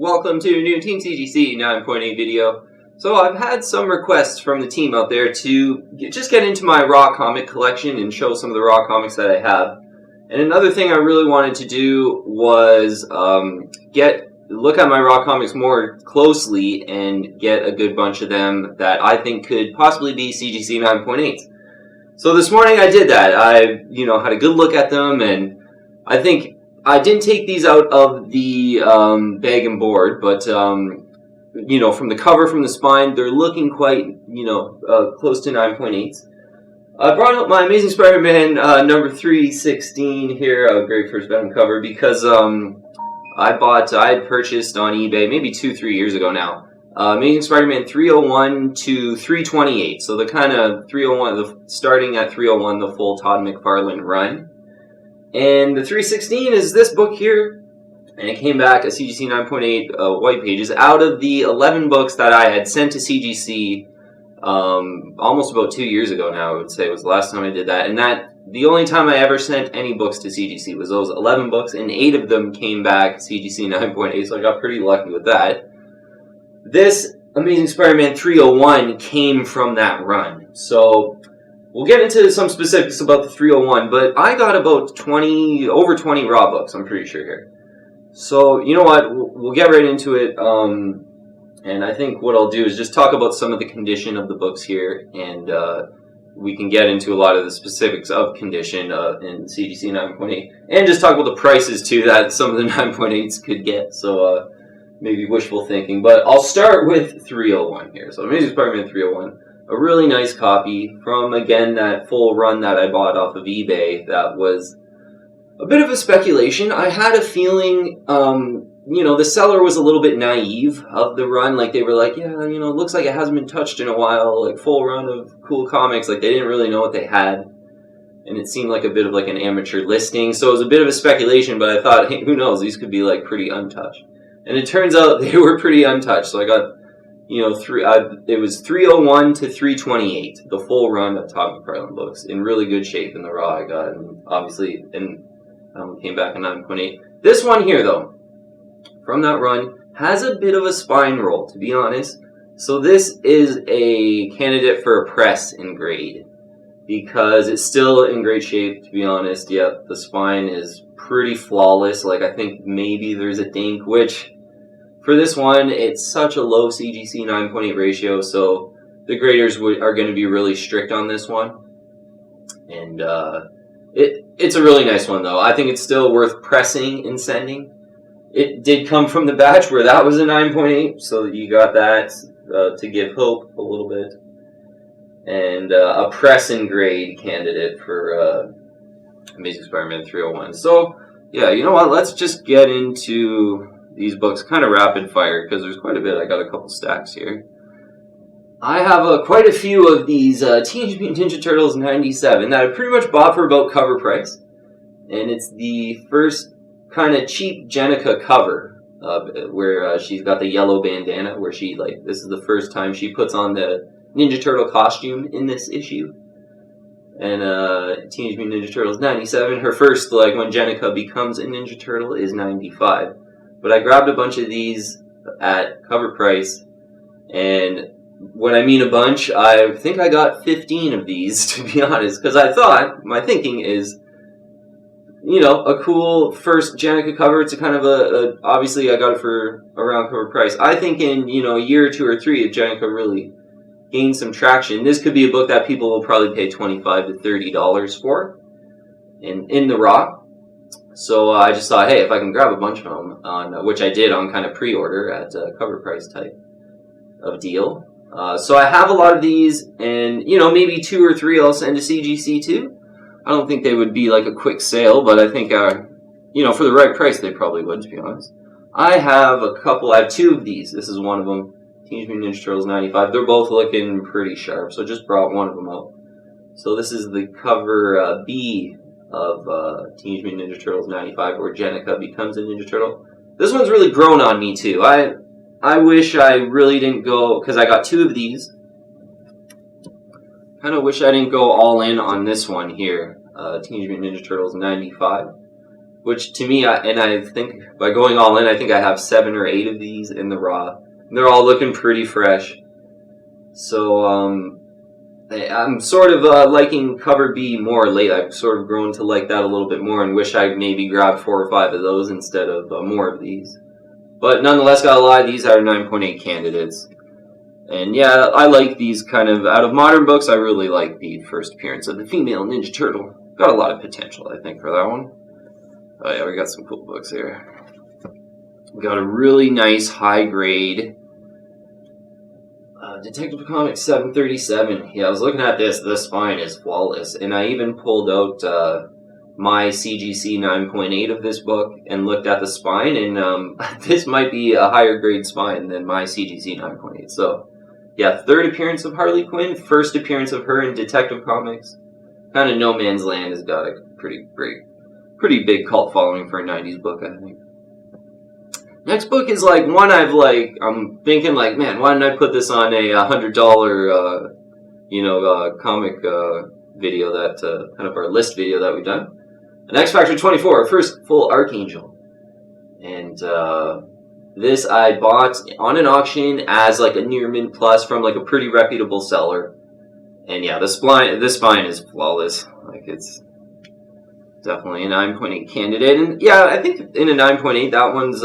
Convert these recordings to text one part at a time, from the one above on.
welcome to a new Team CGC 9.8 video. So I've had some requests from the team out there to just get into my raw comic collection and show some of the raw comics that I have. And another thing I really wanted to do was look at my raw comics more closely and get a good bunch of them that I think could possibly be CGC 9.8. So this morning I did that. I had a good look at them, and I think I didn't take these out of the bag and board, but from the cover, from the spine, they're looking quite close to 9.8s. I brought up my Amazing Spider-Man number 316 here, a great first Venom cover, because I had purchased on eBay maybe 2-3 years ago now. Amazing Spider-Man 301 to 328, so the kind of 301, starting at 301, the full Todd McFarlane run. And the 316 is this book here, and it came back as CGC 9.8 white pages out of the 11 books that I had sent to CGC almost about 2 years ago now, I would say was the last time I did that. And the only time I ever sent any books to CGC was those 11 books, and 8 of them came back CGC 9.8, so I got pretty lucky with that. This Amazing Spider-Man 301 came from that run, so we'll get into some specifics about the 301, but I got about over 20 raw books, I'm pretty sure here. So, you know what, we'll get right into it, and I think what I'll do is just talk about some of the condition of the books here, and we can get into a lot of the specifics of condition in CGC 9.8, and just talk about the prices, too, that some of the 9.8s could get, so maybe wishful thinking. But I'll start with 301 here. So Amazing Spider-Man 301. A really nice copy from, again, that full run that I bought off of eBay. That was a bit of a speculation. I had a feeling, the seller was a little bit naive of the run. Like, they were like, yeah, it looks like it hasn't been touched in a while. Like, full run of cool comics. Like, they didn't really know what they had. And it seemed like a bit of like an amateur listing. So it was a bit of a speculation, but I thought, hey, who knows? These could be like pretty untouched. And it turns out they were pretty untouched. So I got, it was 301 to 328, the full run of Todd McFarlane books, in really good shape in the raw I got, and obviously, came back in 9.8. This one here, though, from that run, has a bit of a spine roll, to be honest. So this is a candidate for a press in grade, because it's still in great shape, to be honest. Yep, the spine is pretty flawless. Like, I think maybe there's a dink, which for this one, it's such a low CGC 9.8 ratio, so the graders are going to be really strict on this one. And it's a really nice one, though. I think it's still worth pressing and sending. It did come from the batch where that was a 9.8, so you got that to give hope a little bit. And a press and grade candidate for Amazing Spider-Man 301. So, yeah, you know what? Let's just get into these books kind of rapid fire, because there's quite a bit. I got a couple stacks here. I have quite a few of these Teenage Mutant Ninja Turtles 97 that I pretty much bought for about cover price. And it's the first kind of cheap Jenica cover, where she's got the yellow bandana, where this is the first time she puts on the Ninja Turtle costume in this issue. And Teenage Mutant Ninja Turtles 97, her first, when Jenica becomes a Ninja Turtle, is 95. But I grabbed a bunch of these at cover price, and when I mean a bunch, I think I got 15 of these, to be honest, because I thought, my thinking is, a cool first Jenica cover. It's a kind of obviously I got it for around cover price. I think in, a year or 2 or 3, if Jenica really gain some traction, this could be a book that people will probably pay $25 to $30 for in the raw. So I just thought, hey, if I can grab a bunch of them, which I did on kind of pre-order at cover price type of deal. So I have a lot of these, and maybe 2 or 3 I'll send to CGC too. I don't think they would be like a quick sale, but I think for the right price they probably would, to be honest. I have 2 of these. This is one of them. Teenage Mutant Ninja Turtles 95. They're both looking pretty sharp, so just brought one of them out. So this is the cover B of Teenage Mutant Ninja Turtles 95, where Jenica becomes a Ninja Turtle. This one's really grown on me, too. I wish I really didn't go, because I got 2 of these. Kind of wish I didn't go all in on this one here, Teenage Mutant Ninja Turtles 95. which to me, I think by going all in, I think I have 7 or 8 of these in the raw. They're all looking pretty fresh. So I'm sort of liking cover B more lately. I've sort of grown to like that a little bit more and wish I'd maybe grabbed 4 or 5 of those instead of more of these. But nonetheless, gotta lie, these are 9.8 candidates. And yeah, I like these kind of, out of modern books, I really like the first appearance of the female Ninja Turtle. Got a lot of potential, I think, for that one. Oh yeah, we got some cool books here. We got a really nice high-grade Detective Comics 737. Yeah, I was looking at this. The spine is flawless. And I even pulled out my CGC 9.8 of this book and looked at the spine. And this might be a higher grade spine than my CGC 9.8. So, yeah, third appearance of Harley Quinn. First appearance of her in Detective Comics. Kind of No Man's Land has got a pretty big cult following for a 90s book, I think. Next book is like one I'm thinking like, man, why didn't I put this on a $100, comic video that, kind of our list video that we've done. An X Factor 24, our first full Archangel. And this I bought on an auction as like a near mint plus from like a pretty reputable seller. And yeah, this spine is flawless. Like it's definitely a 9.8 candidate. And yeah, I think in a 9.8, that one's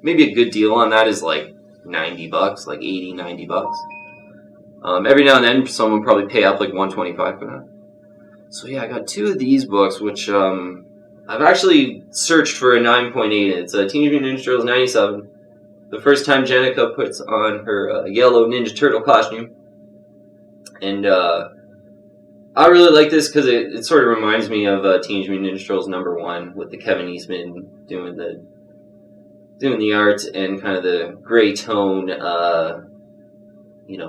maybe a good deal on that is like $90, like $80, $90. Every now and then, someone will probably pay up like $125 for that. So yeah, I got 2 of these books, which I've actually searched for a 9.8. It's Teenage Mutant Ninja Turtles 97. The first time Jennika puts on her yellow Ninja Turtle costume. And I really like this because it sort of reminds me of Teenage Mutant Ninja Turtles #1 with the Kevin Eastman doing the art and kind of the gray tone,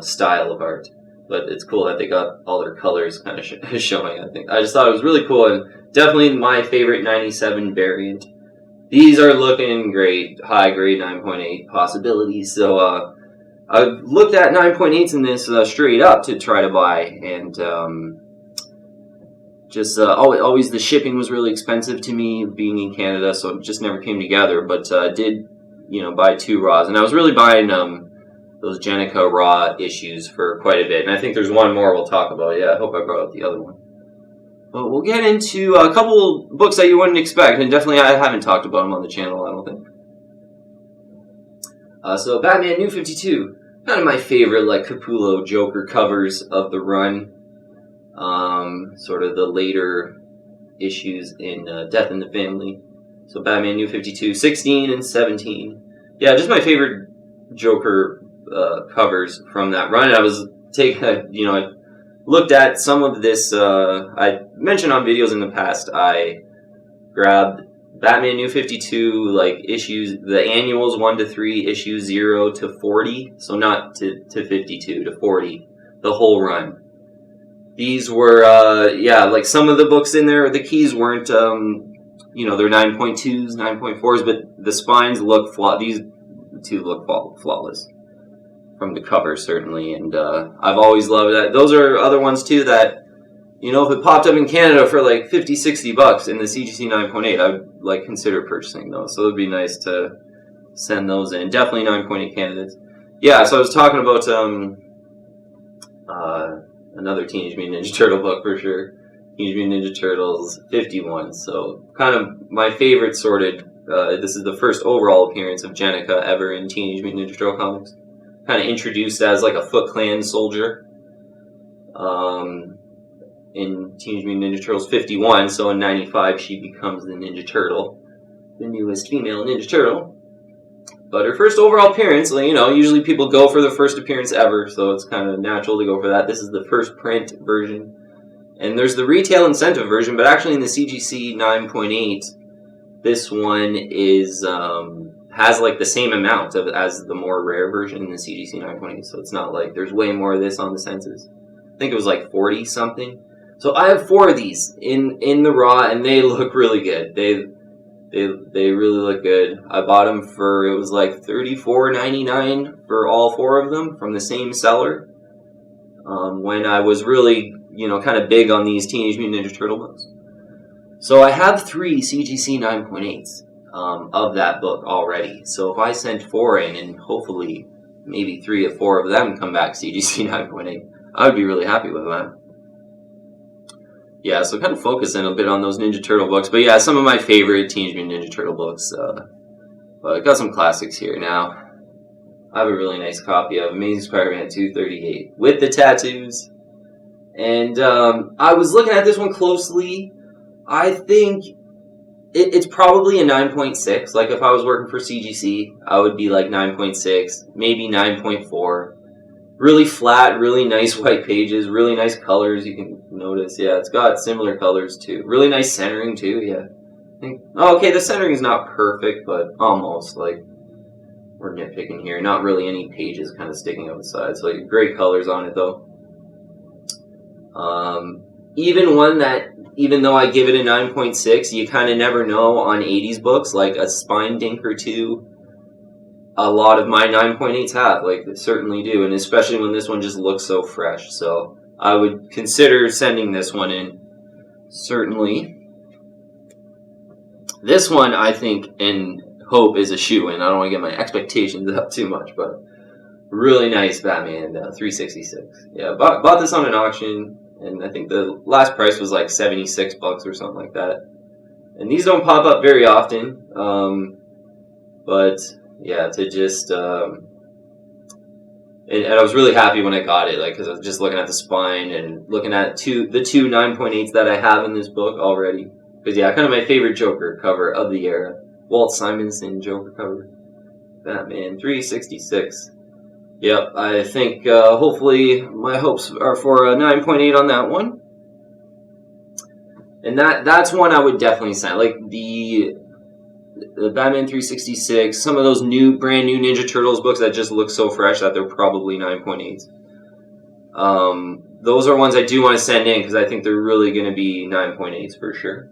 style of art. But it's cool that they got all their colors kind of showing, I think. I just thought it was really cool and definitely my favorite 97 variant. These are looking great, high grade 9.8 possibilities. So I looked at 9.8s in this straight up to try to buy, and always the shipping was really expensive to me being in Canada, so it just never came together. But did buy 2 raws, and I was really buying those Jennika raw issues for quite a bit. And I think there's one more we'll talk about. Yeah, I hope I brought up the other one. But we'll get into a couple books that you wouldn't expect, and definitely I haven't talked about them on the channel, I don't think. So Batman New 52, kind of my favorite like Capullo Joker covers of the run. Sort of the later issues in Death in the Family. So Batman New 52, 16 and 17. Yeah, just my favorite Joker covers from that run. I was I looked at some of this. I mentioned on videos in the past. I grabbed Batman New 52 like issues, the annuals 1 to 3, issues 0 to 40. So not to 52 to 40, the whole run. These were, like some of the books in there, the keys weren't, they're 9.2s, 9.4s, but the spines look these 2 look flawless from the cover, certainly, and I've always loved that. Those are other ones, too, that, if it popped up in Canada for like $50, $60 in the CGC 9.8, I would, consider purchasing those, so it would be nice to send those in. Definitely 9.8 candidates. Yeah, so I was talking about, another Teenage Mutant Ninja Turtle book for sure. Teenage Mutant Ninja Turtles 51. So kind of my favorite sorted. This is the first overall appearance of Jennika ever in Teenage Mutant Ninja Turtle comics. Kind of introduced as like a Foot Clan soldier. In Teenage Mutant Ninja Turtles 51. So in 95 she becomes the Ninja Turtle. The newest female Ninja Turtle. But her first overall appearance, usually people go for the first appearance ever, so it's kind of natural to go for that. This is the first print version. And there's the retail incentive version, but actually in the CGC 9.8, this one is has like the same amount as the more rare version in the CGC 9.8, so it's not like there's way more of this on the census. I think it was like 40 something. So I have 4 of these in the raw, and they look really good. They really look good. I bought them for, it was like $34.99 for all 4 of them from the same seller. When I was really, kind of big on these Teenage Mutant Ninja Turtle books. So I have 3 CGC 9.8s of that book already. So if I sent 4 in, and hopefully maybe 3 or 4 of them come back CGC 9.8, I would be really happy with that. Yeah, so kind of focusing a bit on those Ninja Turtle books. But yeah, some of my favorite Teenage Mutant Ninja Turtle books. But I got some classics here now. I have a really nice copy of Amazing Spider-Man 238 with the tattoos. And I was looking at this one closely. I think it's probably a 9.6. Like if I was working for CGC, I would be like 9.6, maybe 9.4. Really flat, really nice white pages, really nice colors. You can notice, yeah, it's got similar colors too. Really nice centering too, yeah. Okay, the centering is not perfect, but almost. Like we're nitpicking here. Not really any pages kind of sticking out the side. So like, great colors on it though. Even one that, even though I give it a 9.6, you kind of never know on 80s books, like a spine dink or two. A lot of my 9.8s have, like they certainly do, and especially when this one just looks so fresh. So I would consider sending this one in. Certainly. This one, I think, and hope is a shoe-in. I don't want to get my expectations up too much, but really nice Batman 366. Yeah, bought this on an auction, and I think the last price was like $76 or something like that. And these don't pop up very often, but yeah, to just and I was really happy when I got it, like because I was just looking at the spine and looking at the two 9.8s that I have in this book already. Because yeah, kind of my favorite Joker cover of the era, Walt Simonson Joker cover, Batman 366. Yep, I think hopefully my hopes are for a 9.8 on that one. And that's one I would definitely sign. Like the Batman 366, some of those brand new Ninja Turtles books that just look so fresh that they're probably 9.8s. Those are ones I do want to send in because I think they're really going to be 9.8s for sure.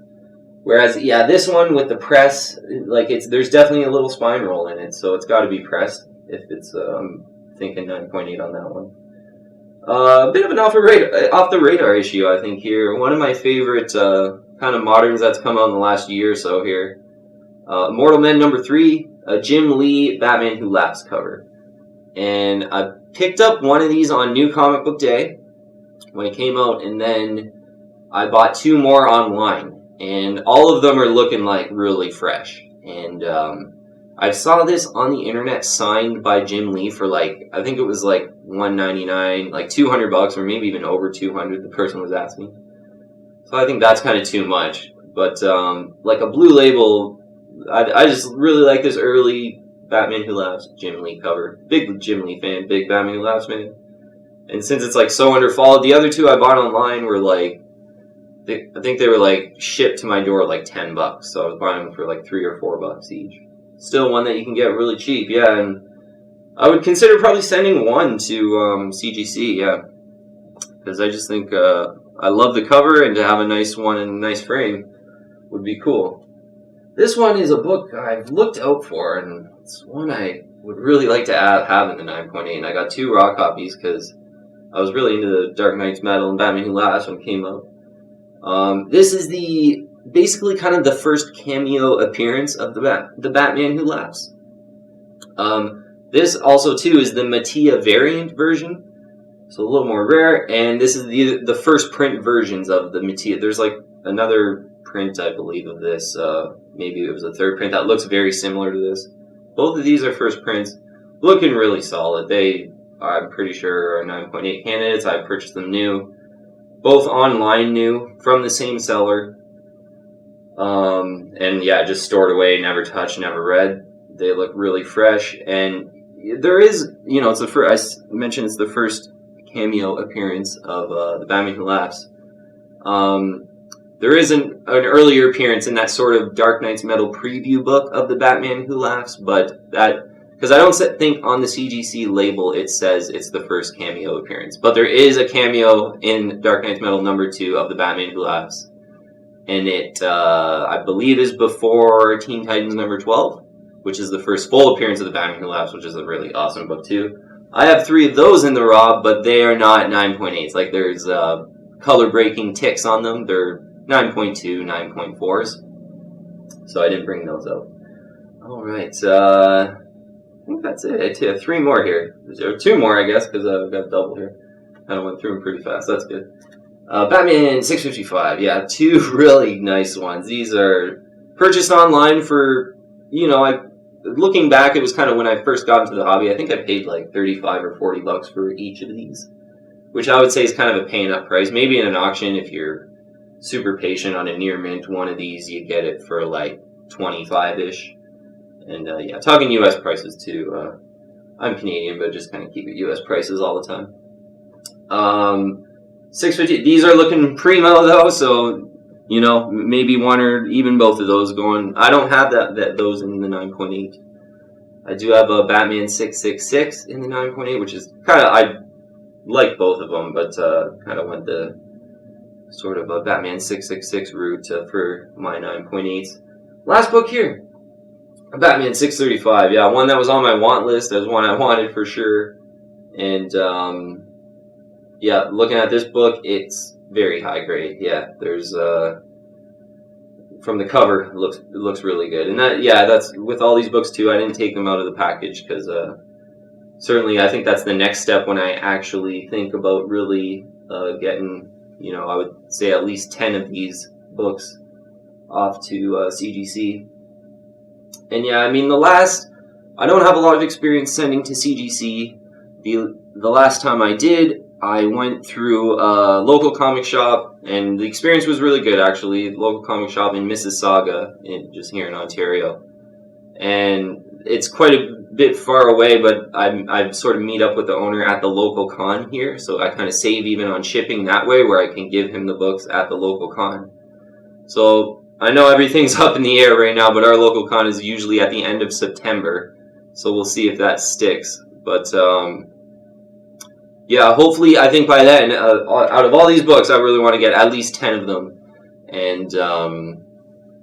Whereas, yeah, this one with the press, like there's definitely a little spine roll in it, so it's got to be pressed if it's thinking 9.8 on that one. A bit of an off the radar issue, I think, here. One of my favorite kind of moderns that's come out in the last year or so here. Mortal Men #3, a Jim Lee Batman Who Laughs cover. And I picked up one of these on New Comic Book Day when it came out, and then I bought 2 more online. And all of them are looking like really fresh. And I saw this on the internet signed by Jim Lee for like, I think it was like $199, like $200, or maybe even over $200. The person was asking. So I think that's kind of too much. But like a blue label, I just really like this early Batman Who Laughs Jim Lee cover. Big Jim Lee fan, big Batman Who Laughs fan. And since it's like so underfollowed, the other 2 I bought online were like, I think they were like shipped to my door like $10, so I was buying them for like $3 or $4 each. Still one that you can get really cheap, yeah. And I would consider probably sending one to CGC, yeah, because I just think I love the cover, and to have a nice one in a nice frame would be cool. This one is a book I've looked out for, and it's one I would really like to have in the 9.8. And I got 2 raw copies because I was really into the Dark Knight's Metal and Batman Who Laughs when it came out. This is basically kind of the first cameo appearance of the Batman Who Laughs. This also too is the Mattia variant version, so a little more rare, and this is the first print versions of the Mattia. There's like another print, I believe, of this, maybe it was a 3rd print that looks very similar to this. Both of these are first prints, looking really solid. They, I'm pretty sure, are 9.8 candidates. I purchased them new. Both online new, from the same seller. And yeah, just stored away, never touched, never read. They look really fresh. And there is, it's the first, I mentioned it's the first cameo appearance of the Batman Who Laughs. There is an earlier appearance in that sort of Dark Knight's Metal preview book of the Batman Who Laughs, but that, because I don't think on the CGC label it says it's the first cameo appearance. But there is a cameo in Dark Knight's Metal #2 of the Batman Who Laughs. And it, I believe, is before Teen Titans #12, which is the first full appearance of the Batman Who Laughs, which is a really awesome book too. I have 3 of those in the raw, but they are not 9.8s. Like there's color breaking ticks on them. They're 9.2, 9.4s. So I didn't bring those out. Alright, I think that's it. I have 3 more here. Or 2 more, I guess, because I've got double here. Kind of went through them pretty fast. That's good. Batman 655. Yeah, 2 really nice ones. These are purchased online for, looking back, it was kind of when I first got into the hobby. I think I paid like $35 or $40 for each of these, which I would say is kind of a paying up price. Maybe in an auction, if you're super patient on a near mint one of these, you get it for like 25-ish. And yeah, talking U.S. prices too. I'm Canadian, but just kind of keep it U.S. prices all the time. 650. These are looking primo though, so maybe one or even both of those going. I don't have those in the 9.8. I do have a Batman 666 in the 9.8, which is kind of, I like both of them, but kind of went the sort of a Batman 666 route for my 9.8s. Last book here, a Batman 635. Yeah, one that was on my want list as one I wanted for sure. And yeah, looking at this book, it's very high grade. Yeah, there's from the cover, it looks really good. And that's with all these books too. I didn't take them out of the package because certainly I think that's the next step when I actually think about really getting, I would say at least 10 of these books off to CGC. And yeah, I mean I don't have a lot of experience sending to CGC. The last time I did, I went through a local comic shop, and the experience was really good, actually. Local comic shop in Mississauga, just here in Ontario. And it's quite a bit far away, but I sort of meet up with the owner at the local con here, so I kind of save even on shipping that way, where I can give him the books at the local con. So I know everything's up in the air right now, but our local con is usually at the end of September, so we'll see if that sticks. But yeah, hopefully, I think by then, out of all these books, I really want to get at least 10 of them and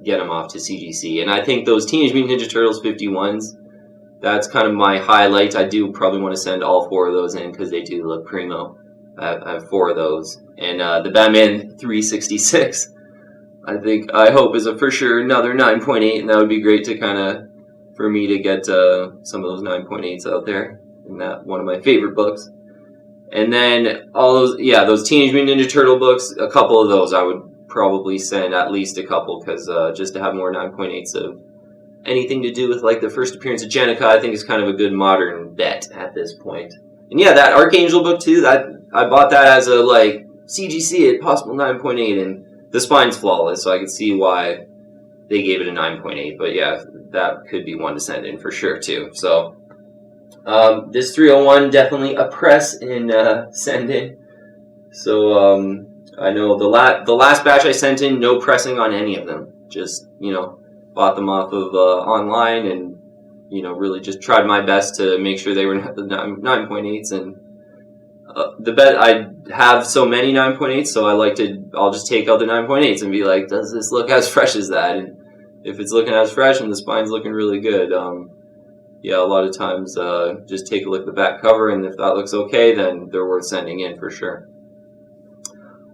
get them off to CGC. And I think those Teenage Mutant Ninja Turtles 51s, that's kind of my highlight. I do probably want to send all 4 of those in because they do look primo. I have 4 of those. And the Batman 366, I hope is for sure another 9.8, and that would be great to for me to get some of those 9.8s out there. And that one of my favorite books. And then all those Teenage Mutant Ninja Turtle books, a couple of those I would probably send, at least a couple, because just to have more 9.8s of anything to do with like the first appearance of Jennica, I think is kind of a good modern bet at this point. And yeah, that Archangel book too, that I bought that as a like CGC at possible 9.8, and the spine's flawless, so I could see why they gave it a 9.8. But yeah, that could be one to send in for sure too. So this 301, definitely a press in send in. So I know the last batch I sent in, no pressing on any of them. Just bought them off of online, and really just tried my best to make sure they were the 9.8s. And I have so many 9.8s, so I'll just take out the 9.8s and be like, does this look as fresh as that? And if it's looking as fresh and the spine's looking really good, yeah, a lot of times just take a look at the back cover, and if that looks okay, then they're worth sending in for sure.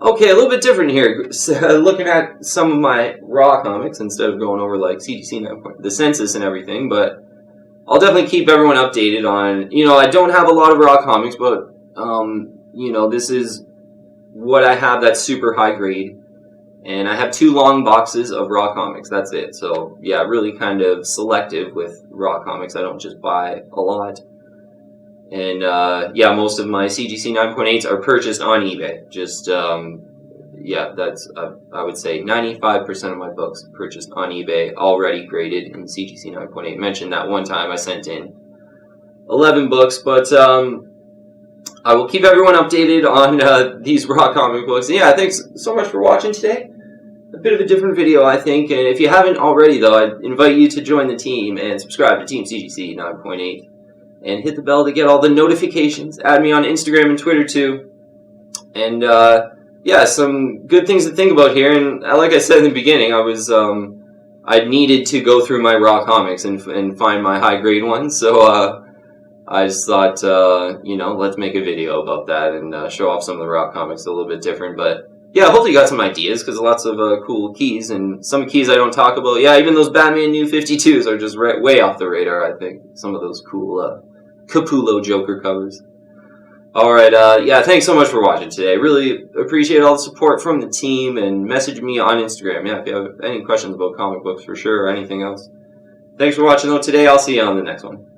Okay, a little bit different here. Looking at some of my raw comics instead of going over like CGC 9.8, the census and everything, but I'll definitely keep everyone updated on, I don't have a lot of raw comics, but, this is what I have that's super high grade. And I have 2 long boxes of raw comics. That's it. So, yeah, really kind of selective with raw comics. I don't just buy a lot. And, yeah, most of my CGC 9.8s are purchased on eBay. Just, yeah, that's, I would say 95% of my books purchased on eBay, already graded in CGC 9.8. Mentioned that one time I sent in 11 books, but I will keep everyone updated on these raw comic books. And yeah, thanks so much for watching today. A bit of a different video, I think. And if you haven't already, though, I'd invite you to join the team and subscribe to Team CGC 9.8. And hit the bell to get all the notifications. Add me on Instagram and Twitter, too. And, yeah, some good things to think about here. And like I said in the beginning, I needed to go through my raw comics and find my high-grade ones. So, I just thought, let's make a video about that and show off some of the raw comics a little bit different. But yeah, hopefully you got some ideas, because lots of cool keys, and some keys I don't talk about. Yeah, even those Batman New 52s are just way off the radar, I think. Some of those cool Capullo Joker covers. Alright, yeah, thanks so much for watching today. Really appreciate all the support from the team, and message me on Instagram. Yeah, if you have any questions about comic books for sure, or anything else. Thanks for watching though today. I'll see you on the next one.